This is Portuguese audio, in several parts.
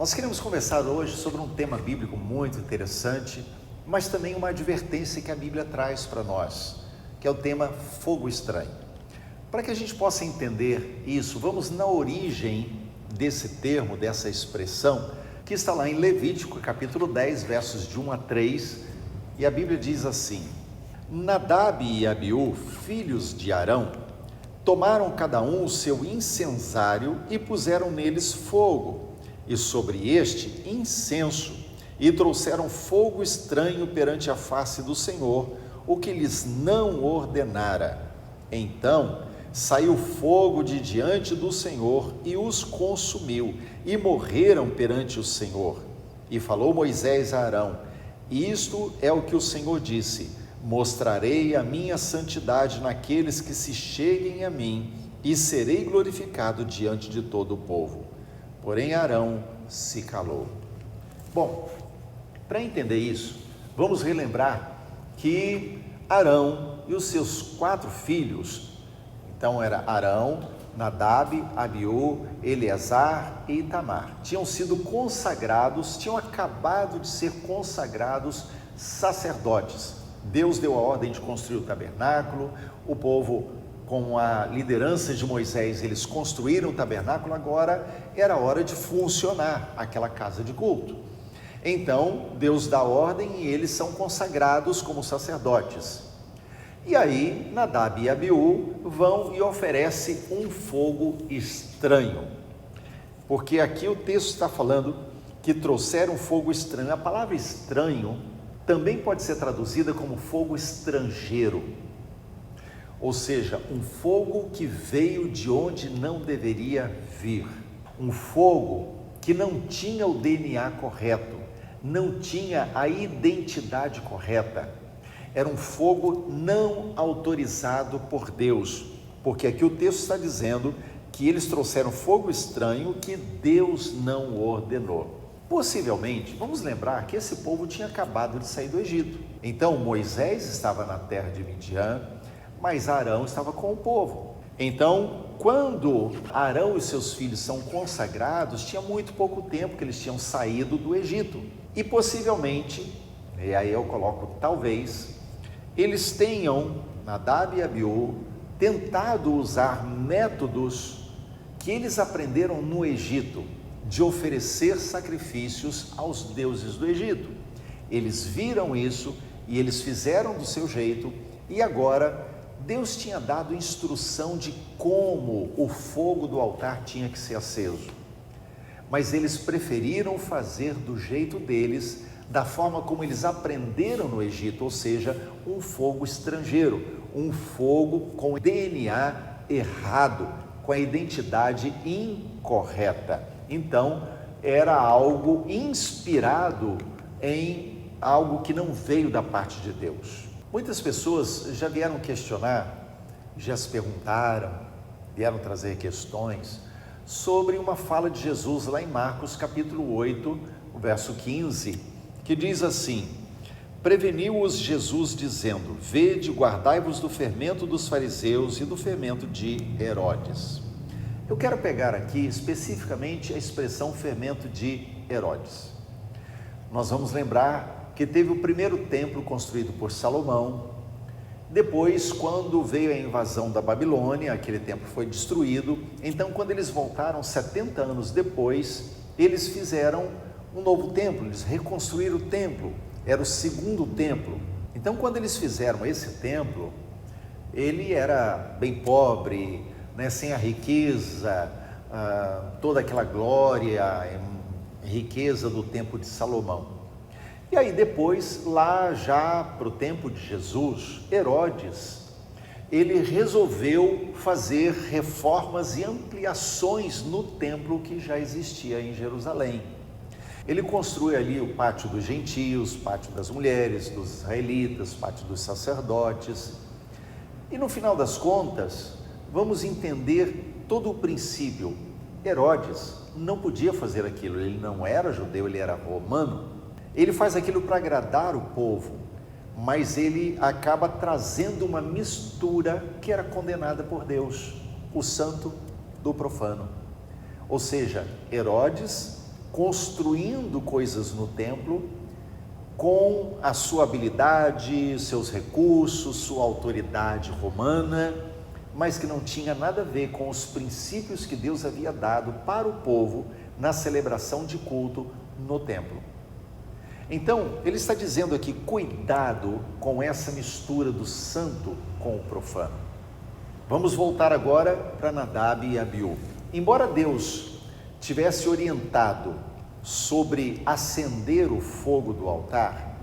Nós queremos conversar hoje sobre um tema bíblico muito interessante, mas também uma advertência que a Bíblia traz para nós, que é o tema fogo estranho. Para que a gente possa entender isso, vamos na origem desse termo, dessa expressão, que está lá em Levítico, capítulo 10, versos de 1 a 3, e a Bíblia diz assim: Nadab e Abiú, filhos de Arão, tomaram cada um o seu incensário e puseram neles fogo, e sobre este incenso, e trouxeram fogo estranho perante a face do Senhor, o que lhes não ordenara. Então saiu fogo de diante do Senhor e os consumiu, e morreram perante o Senhor. E falou Moisés a Arão: isto é o que o Senhor disse: mostrarei a minha santidade naqueles que se cheguem a mim, e serei glorificado diante de todo o povo. Porém Arão se calou. Bom, para entender isso, vamos relembrar que Arão e os seus 4 filhos, então era Arão, Nadab, Abiú, Eleazar e Itamar, tinham sido consagrados, tinham acabado de ser consagrados sacerdotes. Deus deu a ordem de construir o tabernáculo, o povo, com a liderança de Moisés, eles construíram o tabernáculo, agora era hora de funcionar aquela casa de culto. Então, Deus dá ordem e eles são consagrados como sacerdotes. E aí, Nadab e Abiú vão e oferecem um fogo estranho. Porque aqui o texto está falando que trouxeram fogo estranho. A palavra estranho também pode ser traduzida como fogo estrangeiro. Ou seja, um fogo que veio de onde não deveria vir. Um fogo que não tinha o DNA correto, não tinha a identidade correta. Era um fogo não autorizado por Deus, porque aqui o texto está dizendo que eles trouxeram fogo estranho que Deus não ordenou. Possivelmente, vamos lembrar que esse povo tinha acabado de sair do Egito. Então Moisés estava na terra de Midian, mas Arão estava com o povo. Então, quando Arão e seus filhos são consagrados, tinha muito pouco tempo que eles tinham saído do Egito. E possivelmente, e aí eu coloco talvez, eles tenham, Nadab e Abiú, tentado usar métodos que eles aprenderam no Egito, de oferecer sacrifícios aos deuses do Egito. Eles viram isso e eles fizeram do seu jeito, e agora Deus tinha dado instrução de como o fogo do altar tinha que ser aceso, mas eles preferiram fazer do jeito deles, da forma como eles aprenderam no Egito, ou seja, um fogo estrangeiro, um fogo com DNA errado, com a identidade incorreta. Então, era algo inspirado em algo que não veio da parte de Deus. Muitas pessoas já vieram questionar, já se perguntaram, vieram trazer questões sobre uma fala de Jesus lá em Marcos capítulo 8, o verso 15, que diz assim: preveniu-os Jesus dizendo: vede, guardai-vos do fermento dos fariseus e do fermento de Herodes. Eu quero pegar aqui especificamente a expressão fermento de Herodes. Nós vamos lembrar que teve o primeiro templo construído por Salomão. Depois, quando veio a invasão da Babilônia, aquele templo foi destruído. Então, quando eles voltaram 70 anos depois, eles fizeram um novo templo, eles reconstruíram o templo, era o segundo templo. Então, quando eles fizeram esse templo, ele era bem pobre, sem a riqueza, toda aquela glória, riqueza do templo de Salomão. E aí depois, lá já para o tempo de Jesus, Herodes, ele resolveu fazer reformas e ampliações no templo que já existia em Jerusalém. Ele construiu ali o pátio dos gentios, pátio das mulheres, dos israelitas, pátio dos sacerdotes. E no final das contas, vamos entender todo o princípio. Herodes não podia fazer aquilo, ele não era judeu, ele era romano. Ele faz aquilo para agradar o povo, mas ele acaba trazendo uma mistura que era condenada por Deus, o santo do profano. Ou seja, Herodes construindo coisas no templo com a sua habilidade, seus recursos, sua autoridade romana, mas que não tinha nada a ver com os princípios que Deus havia dado para o povo na celebração de culto no templo. Então, ele está dizendo aqui, cuidado com essa mistura do santo com o profano. Vamos voltar agora para Nadab e Abiú. Embora Deus tivesse orientado sobre acender o fogo do altar,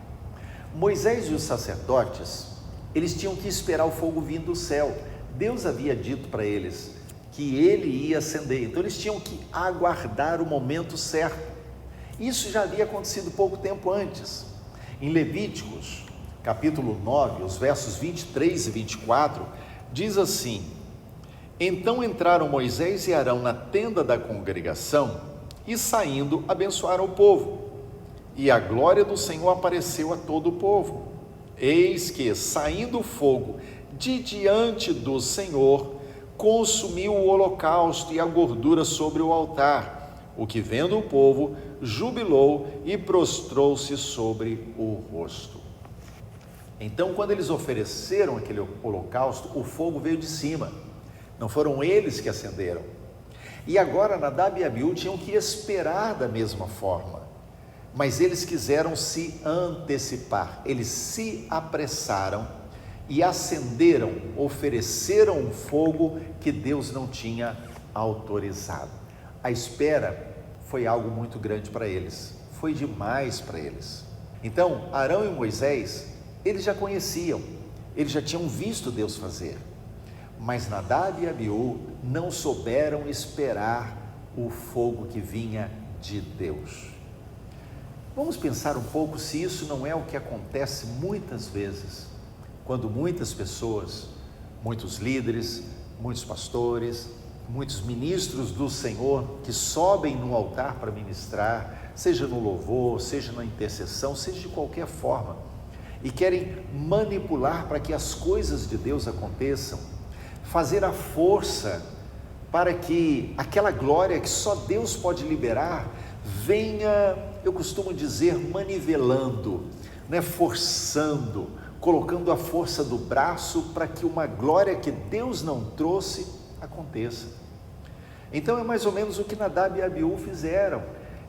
Moisés e os sacerdotes, eles tinham que esperar o fogo vir do céu. Deus havia dito para eles que ele ia acender, então eles tinham que aguardar o momento certo. Isso já havia acontecido pouco tempo antes. Em Levíticos, capítulo 9, os versos 23 e 24, diz assim: Então entraram Moisés e Arão na tenda da congregação e, saindo, abençoaram o povo. E a glória do Senhor apareceu a todo o povo. Eis que, saindo o fogo de diante do Senhor, consumiu o holocausto e a gordura sobre o altar, o que, vendo o povo, jubilou e prostrou-se sobre o rosto. Então, quando eles ofereceram aquele holocausto, o fogo veio de cima, não foram eles que acenderam. E agora Nadab e Abiú tinham que esperar da mesma forma, mas eles quiseram se antecipar, eles se apressaram e acenderam, ofereceram um fogo que Deus não tinha autorizado. A espera foi algo muito grande para eles, foi demais para eles. Então, Arão e Moisés, eles já conheciam, eles já tinham visto Deus fazer, mas Nadab e Abiú não souberam esperar o fogo que vinha de Deus. Vamos pensar um pouco se isso não é o que acontece muitas vezes, quando muitas pessoas, muitos líderes, muitos pastores, muitos ministros do Senhor que sobem no altar para ministrar, seja no louvor, seja na intercessão, seja de qualquer forma, e querem manipular para que as coisas de Deus aconteçam, fazer a força para que aquela glória que só Deus pode liberar venha, eu costumo dizer, manivelando, forçando, colocando a força do braço para que uma glória que Deus não trouxe aconteça. Então é mais ou menos o que Nadab e Abiú fizeram.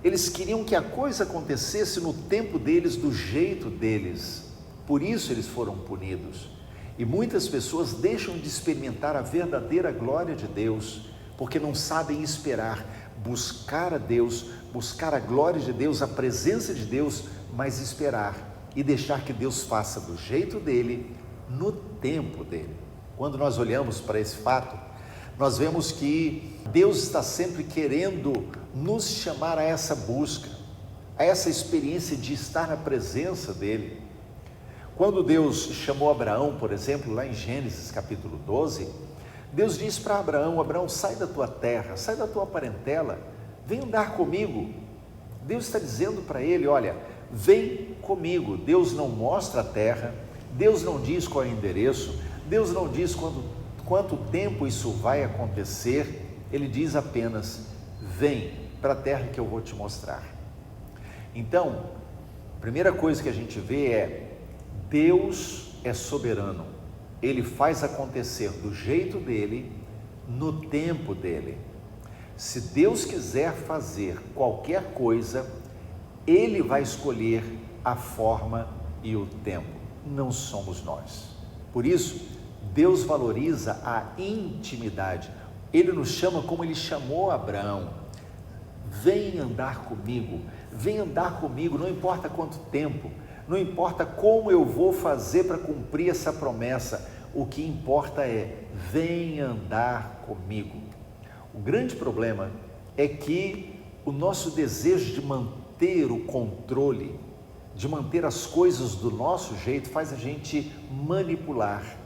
Eles queriam que a coisa acontecesse no tempo deles, do jeito deles. Por isso eles foram punidos. E muitas pessoas deixam de experimentar a verdadeira glória de Deus, porque não sabem esperar, buscar a Deus, buscar a glória de Deus, a presença de Deus, mas esperar e deixar que Deus faça do jeito dele, no tempo dele. Quando nós olhamos para esse fato, nós vemos que Deus está sempre querendo nos chamar a essa busca, a essa experiência de estar na presença dele. Quando Deus chamou Abraão, por exemplo, lá em Gênesis capítulo 12, Deus diz para Abraão: Abraão, sai da tua terra, sai da tua parentela, vem andar comigo. Deus está dizendo para ele: olha, vem comigo. Deus não mostra a terra, Deus não diz qual é o endereço, Deus não diz quanto tempo isso vai acontecer, ele diz apenas: vem para a terra que eu vou te mostrar. Então, a primeira coisa que a gente vê é: Deus é soberano, ele faz acontecer do jeito dele, no tempo dele. Se Deus quiser fazer qualquer coisa, ele vai escolher a forma e o tempo, não somos nós. Por isso, Deus valoriza a intimidade. Ele nos chama como ele chamou Abraão: vem andar comigo, não importa quanto tempo, não importa como eu vou fazer para cumprir essa promessa, o que importa é: vem andar comigo. O grande problema é que o nosso desejo de manter o controle, de manter as coisas do nosso jeito, faz a gente manipular.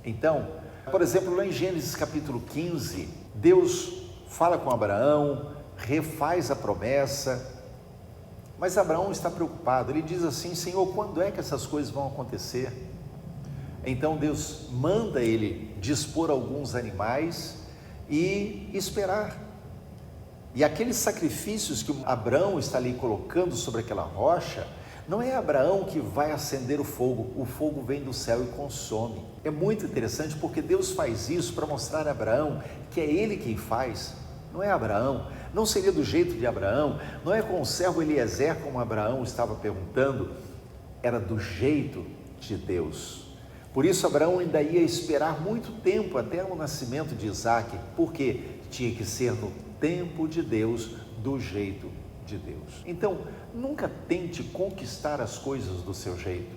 Então, por exemplo, lá em Gênesis capítulo 15, Deus fala com Abraão, refaz a promessa, mas Abraão está preocupado. Ele diz assim: Senhor, quando é que essas coisas vão acontecer? Então Deus manda ele dispor alguns animais e esperar. E aqueles sacrifícios que Abraão está ali colocando sobre aquela rocha, não é Abraão que vai acender o fogo vem do céu e consome. É muito interessante porque Deus faz isso para mostrar a Abraão que é ele quem faz, não é Abraão, não seria do jeito de Abraão, não é com o servo Eliezer como Abraão estava perguntando, era do jeito de Deus. Por isso Abraão ainda ia esperar muito tempo até o nascimento de Isaque, porque tinha que ser no tempo de Deus, do jeito de Deus. Então, nunca tente conquistar as coisas do seu jeito.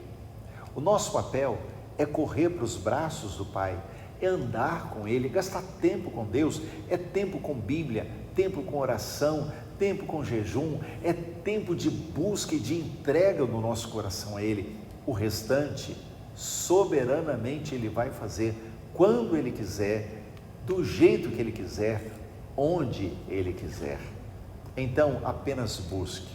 O nosso papel é correr para os braços do Pai, é andar com Ele, gastar tempo com Deus, é tempo com Bíblia, tempo com oração, tempo com jejum, é tempo de busca e de entrega no nosso coração a Ele. O restante, soberanamente Ele vai fazer quando Ele quiser, do jeito que Ele quiser, onde Ele quiser. Então, apenas busque,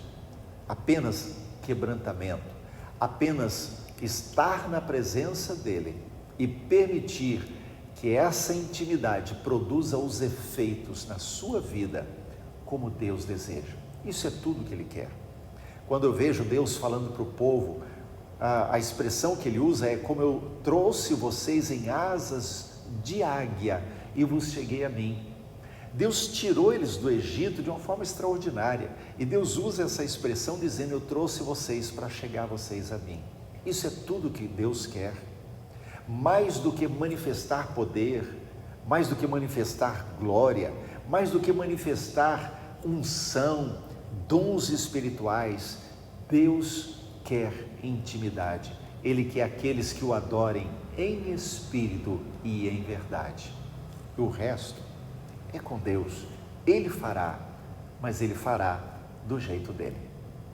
apenas quebrantamento, apenas estar na presença dEle e permitir que essa intimidade produza os efeitos na sua vida como Deus deseja. Isso é tudo que Ele quer. Quando eu vejo Deus falando para o povo, a expressão que Ele usa é: como eu trouxe vocês em asas de águia e vos cheguei a mim. Deus tirou eles do Egito de uma forma extraordinária e Deus usa essa expressão dizendo: eu trouxe vocês para chegar vocês a mim. Isso é tudo que Deus quer. Mais do que manifestar poder, mais do que manifestar glória, mais do que manifestar unção, dons espirituais, Deus quer intimidade. Ele quer aqueles que o adorem em espírito e em verdade. O resto é com Deus. Ele fará, mas Ele fará do jeito dele.